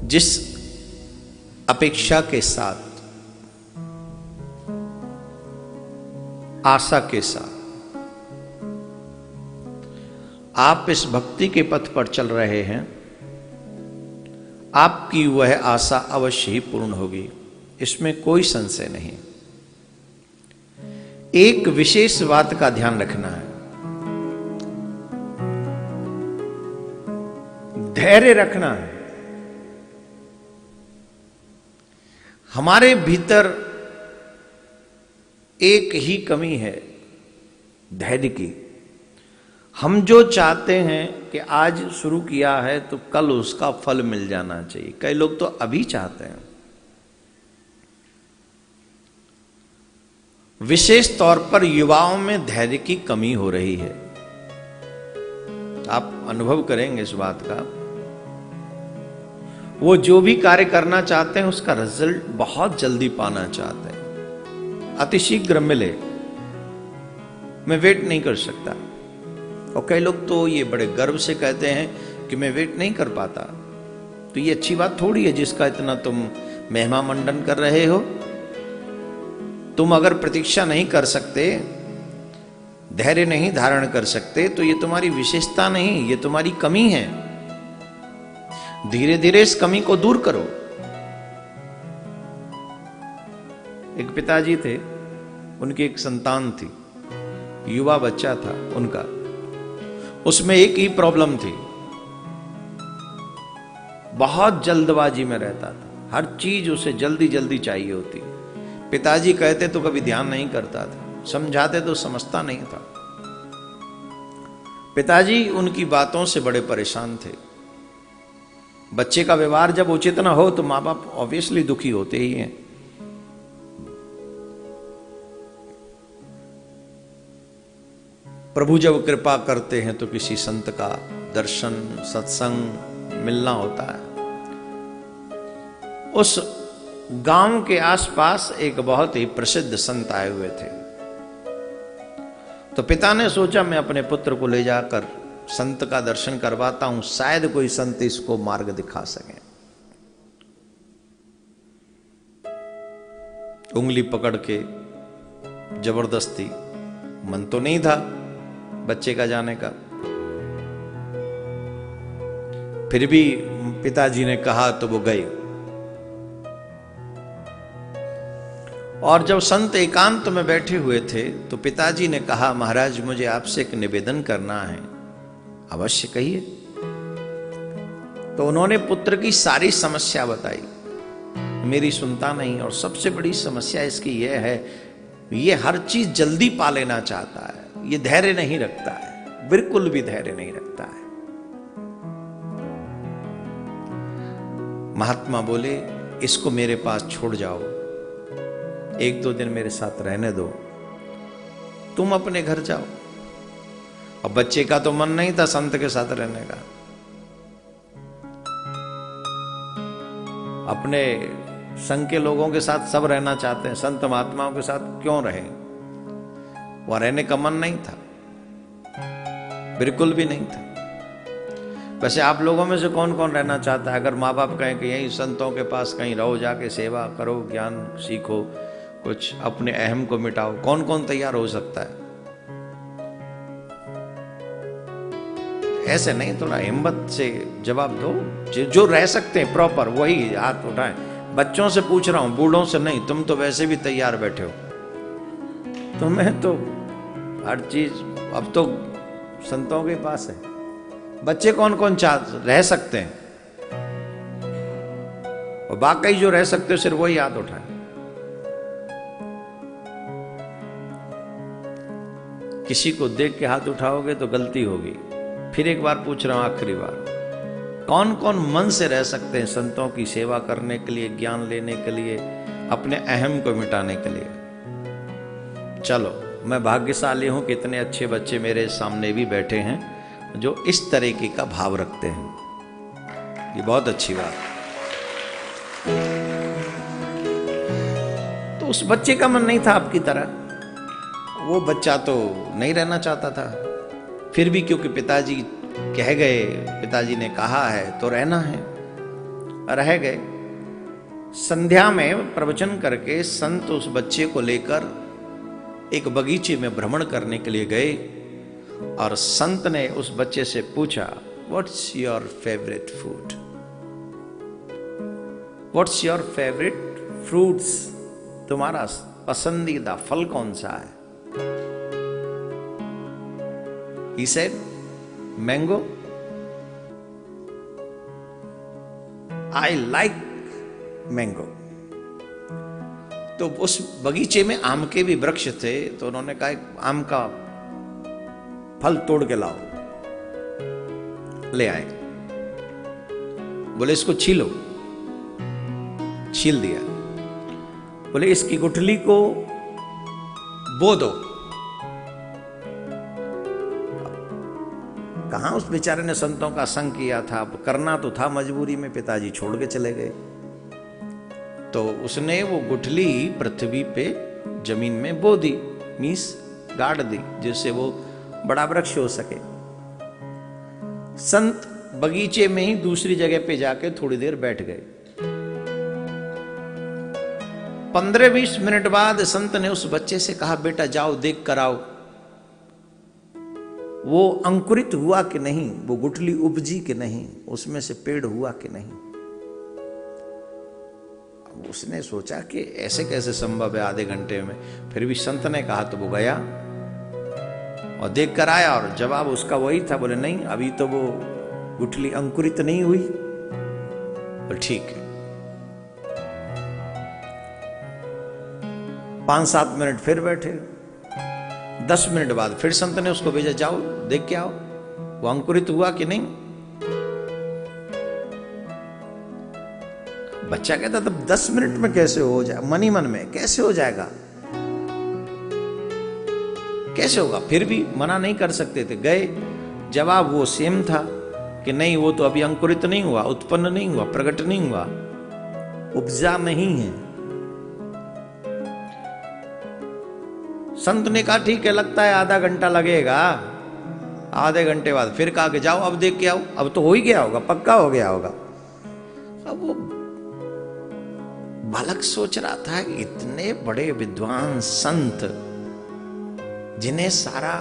जिस अपेक्षा के साथ, आशा के साथ आप इस भक्ति के पथ पर चल रहे हैं, आपकी वह आशा अवश्य ही पूर्ण होगी, इसमें कोई संशय नहीं। एक विशेष बात का ध्यान रखना है, धैर्य रखना है। हमारे भीतर एक ही कमी है, धैर्य की। हम जो चाहते हैं कि आज शुरू किया है तो कल उसका फल मिल जाना चाहिए, कई लोग तो अभी चाहते हैं। विशेष तौर पर युवाओं में धैर्य की कमी हो रही है, आप अनुभव करेंगे इस बात का। वो जो भी कार्य करना चाहते हैं उसका रिजल्ट बहुत जल्दी पाना चाहते हैं, अतिशीघ्र मिले, मैं वेट नहीं कर सकता। और कई लोग तो ये बड़े गर्व से कहते हैं कि मैं वेट नहीं कर पाता। तो ये अच्छी बात थोड़ी है जिसका इतना तुम महिमा मंडन कर रहे हो। तुम अगर प्रतीक्षा नहीं कर सकते, धैर्य नहीं धारण कर सकते, तो ये तुम्हारी विशेषता नहीं, ये तुम्हारी कमी है। धीरे धीरे इस कमी को दूर करो। एक पिताजी थे, उनकी एक संतान थी, युवा बच्चा था उनका। उसमें एक ही प्रॉब्लम थी, बहुत जल्दबाजी में रहता था, हर चीज उसे जल्दी जल्दी चाहिए होती। पिताजी कहते तो कभी ध्यान नहीं करता था, समझाते तो समझता नहीं था। पिताजी उनकी बातों से बड़े परेशान थे। बच्चे का व्यवहार जब उचित ना हो तो मां बाप ऑब्वियसली दुखी होते ही हैं। प्रभु जब कृपा करते हैं तो किसी संत का दर्शन सत्संग मिलना होता है। उस गांव के आसपास एक बहुत ही प्रसिद्ध संत आए हुए थे। तो पिता ने सोचा मैं अपने पुत्र को ले जाकर संत का दर्शन करवाता हूं, शायद कोई संत इसको मार्ग दिखा सके। उंगली पकड़ के जबरदस्ती, मन तो नहीं था बच्चे का जाने का, फिर भी पिताजी ने कहा तो वो गए। और जब संत एकांत में बैठे हुए थे तो पिताजी ने कहा, महाराज मुझे आपसे एक निवेदन करना है। अवश्य कहिए। तो उन्होंने पुत्र की सारी समस्या बताई। मेरी सुनता नहीं, और सबसे बड़ी समस्या इसकी यह है, ये हर चीज जल्दी पा लेना चाहता है, ये धैर्य नहीं रखता है, बिल्कुल भी धैर्य नहीं रखता है। महात्मा बोले, इसको मेरे पास छोड़ जाओ, एक दो दिन मेरे साथ रहने दो, तुम अपने घर जाओ। अब बच्चे का तो मन नहीं था संत के साथ रहने का, अपने संघ के लोगों के साथ सब रहना चाहते हैं, संत महात्माओं के साथ क्यों रहे? वह रहने का मन नहीं था, बिल्कुल भी नहीं था। वैसे आप लोगों में से कौन कौन रहना चाहता है? अगर माँ बाप कहें कि यहीं संतों के पास कहीं रहो, जाके सेवा करो, ज्ञान सीखो, कुछ अपने अहम को मिटाओ, कौन कौन तैयार हो सकता है? ऐसे नहीं, थोड़ा हिम्मत से जवाब दो। जो रह सकते हैं प्रॉपर वही हाथ उठाएं। बच्चों से पूछ रहा हूं, बूढ़ों से नहीं, तुम तो वैसे भी तैयार बैठे हो। तुम्हें तो हर चीज अब तो संतों के पास है। बच्चे कौन कौन रह सकते हैं? और बाकी जो रह सकते हो सिर्फ वही हाथ उठाएं। किसी को देख के हाथ उठाओगे तो गलती होगी। फिर एक बार पूछ रहा हूं, आखिरी बार, कौन कौन मन से रह सकते हैं संतों की सेवा करने के लिए, ज्ञान लेने के लिए, अपने अहम को मिटाने के लिए? चलो, मैं भाग्यशाली हूं कि इतने अच्छे बच्चे मेरे सामने भी बैठे हैं जो इस तरीके का भाव रखते हैं। ये बहुत अच्छी बात। तो उस बच्चे का मन नहीं था आपकी तरह, वो बच्चा तो नहीं रहना चाहता था। फिर भी क्योंकि पिताजी कह गए, पिताजी ने कहा है तो रहना है। रह गए। संध्या में प्रवचन करके संत उस बच्चे को लेकर एक बगीचे में भ्रमण करने के लिए गए और संत ने उस बच्चे से पूछा, what's your favourite food, what's your favourite fruits, तुम्हारा पसंदीदा फल कौन सा है? He said, mango. I like mango. तो उस बगीचे में आम के भी वृक्ष थे, तो उन्होंने कहा आम का फल तोड़ के लाओ। ले आए, बोले इसको छीलो, छील दिया। बोले इसकी गुठली को बो दो। कहां उस बेचारे ने संतों का संग किया था, करना तो था मजबूरी में, पिताजी छोड़ के चले गए। तो उसने वो गुठली पृथ्वी पे जमीन में बो दी, मींस गाड़ दी, जिससे वो बड़ा वृक्ष हो सके। संत बगीचे में ही दूसरी जगह पे जाके थोड़ी देर बैठ गए। 15-20 मिनट बाद संत ने उस बच्चे से कहा, बेटा जाओ देख कर आओ, वो अंकुरित हुआ कि नहीं, वो गुठली उपजी कि नहीं, उसमें से पेड़ हुआ कि नहीं। उसने सोचा कि ऐसे कैसे संभव है आधे घंटे में। फिर भी संत ने कहा तो वो गया और देख कर आया, और जवाब उसका वही था। बोले नहीं, अभी तो वो गुठली अंकुरित नहीं हुई। बोले ठीक है। 5-7 मिनट फिर बैठे। 10 मिनट बाद फिर संत ने उसको भेजा, जाओ देख के आओ वो अंकुरित हुआ कि नहीं। बच्चा कहता तब 10 मिनट में कैसे हो जाए, मन ही मन में कैसे हो जाएगा, कैसे होगा। फिर भी मना नहीं कर सकते थे। गए, जवाब वो सेम था कि नहीं, वो तो अभी अंकुरित नहीं हुआ, उत्पन्न नहीं हुआ, प्रकट नहीं हुआ, उपजा नहीं है। संत ने कहा ठीक है, लगता है आधा घंटा लगेगा। आधे घंटे बाद फिर कहा कि जाओ अब देख के आओ, अब तो हो ही गया होगा, पक्का हो गया होगा। अब वो बालक सोच रहा था, इतने बड़े विद्वान संत जिन्हें सारा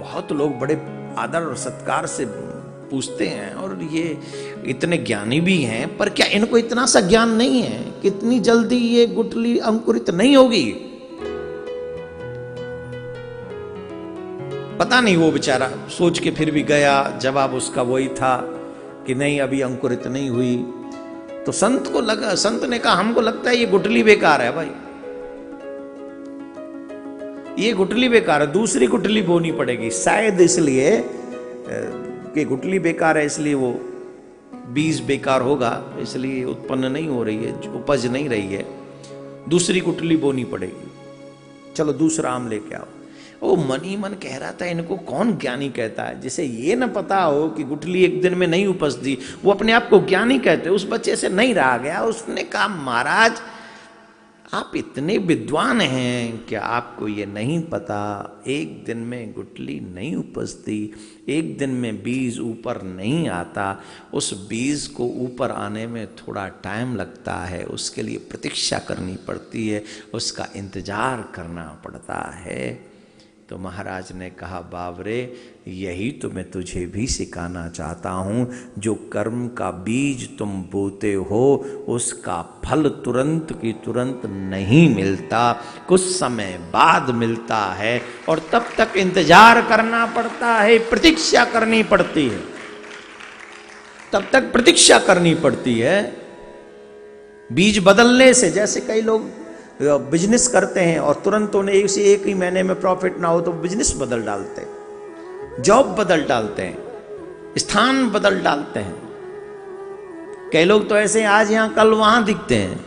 बहुत लोग बड़े आदर और सत्कार से पूछते हैं, और ये इतने ज्ञानी भी हैं, पर क्या इनको इतना सा ज्ञान नहीं है कि इतनी जल्दी ये गुठली अंकुरित नहीं होगी। पता नहीं, वो बेचारा सोच के फिर भी गया। जवाब उसका वही था कि नहीं, अभी अंकुरित नहीं हुई। तो संत को लगा, संत ने कहा हमको लगता है ये गुठली बेकार है भाई, ये गुठली बेकार है, दूसरी गुठली बोनी पड़ेगी। शायद इसलिए कि गुठली बेकार है, इसलिए वो बीज बेकार होगा, इसलिए उत्पन्न नहीं हो रही है, उपज नहीं रही है, दूसरी गुठली बोनी पड़ेगी। चलो दूसरा आम लेके आओ। वो मन ही मन कह रहा था, इनको कौन ज्ञानी कहता है, जिसे ये न पता हो कि गुठली एक दिन में नहीं उपजती, वो अपने आप को ज्ञानी कहते। उस बच्चे से नहीं रहा गया। उसने कहा महाराज आप इतने विद्वान हैं, क्या आपको ये नहीं पता, एक दिन में गुठली नहीं उपजती, एक दिन में बीज ऊपर नहीं आता, उस बीज को ऊपर आने में थोड़ा टाइम लगता है, उसके लिए प्रतीक्षा करनी पड़ती है, उसका इंतजार करना पड़ता है। तो महाराज ने कहा बाबरे, यही तो मैं तुझे भी सिखाना चाहता हूँ। जो कर्म का बीज तुम बोते हो, उसका फल तुरंत की तुरंत नहीं मिलता, कुछ समय बाद मिलता है, और तब तक इंतजार करना पड़ता है, प्रतीक्षा करनी पड़ती है, तब तक प्रतीक्षा करनी पड़ती है। बीज बदलने से, जैसे कई लोग बिजनेस करते हैं और तुरंत उन्हें एक ही महीने में प्रॉफिट ना हो तो बिजनेस बदल डालते हैं, जॉब बदल डालते हैं, स्थान बदल डालते हैं। कई लोग तो ऐसे आज यहां कल वहां दिखते हैं,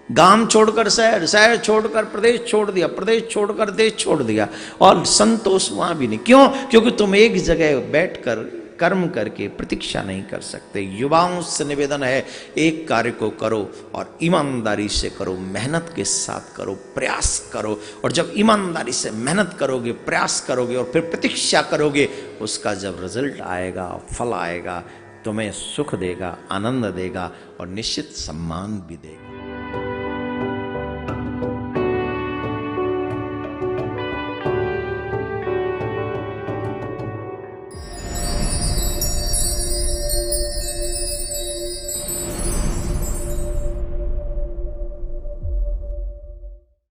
गांव छोड़कर शहर, शहर छोड़कर प्रदेश छोड़ दिया, प्रदेश छोड़कर देश छोड़ दिया, और संतोष वहां भी नहीं। क्यों? क्योंकि तुम एक जगह बैठकर कर्म करके प्रतीक्षा नहीं कर सकते। युवाओं से निवेदन है, एक कार्य को करो और ईमानदारी से करो, मेहनत के साथ करो, प्रयास करो, और जब ईमानदारी से मेहनत करोगे, प्रयास करोगे और फिर प्रतीक्षा करोगे, उसका जब रिजल्ट आएगा, फल आएगा, तुम्हें सुख देगा, आनंद देगा और निश्चित सम्मान भी देगा।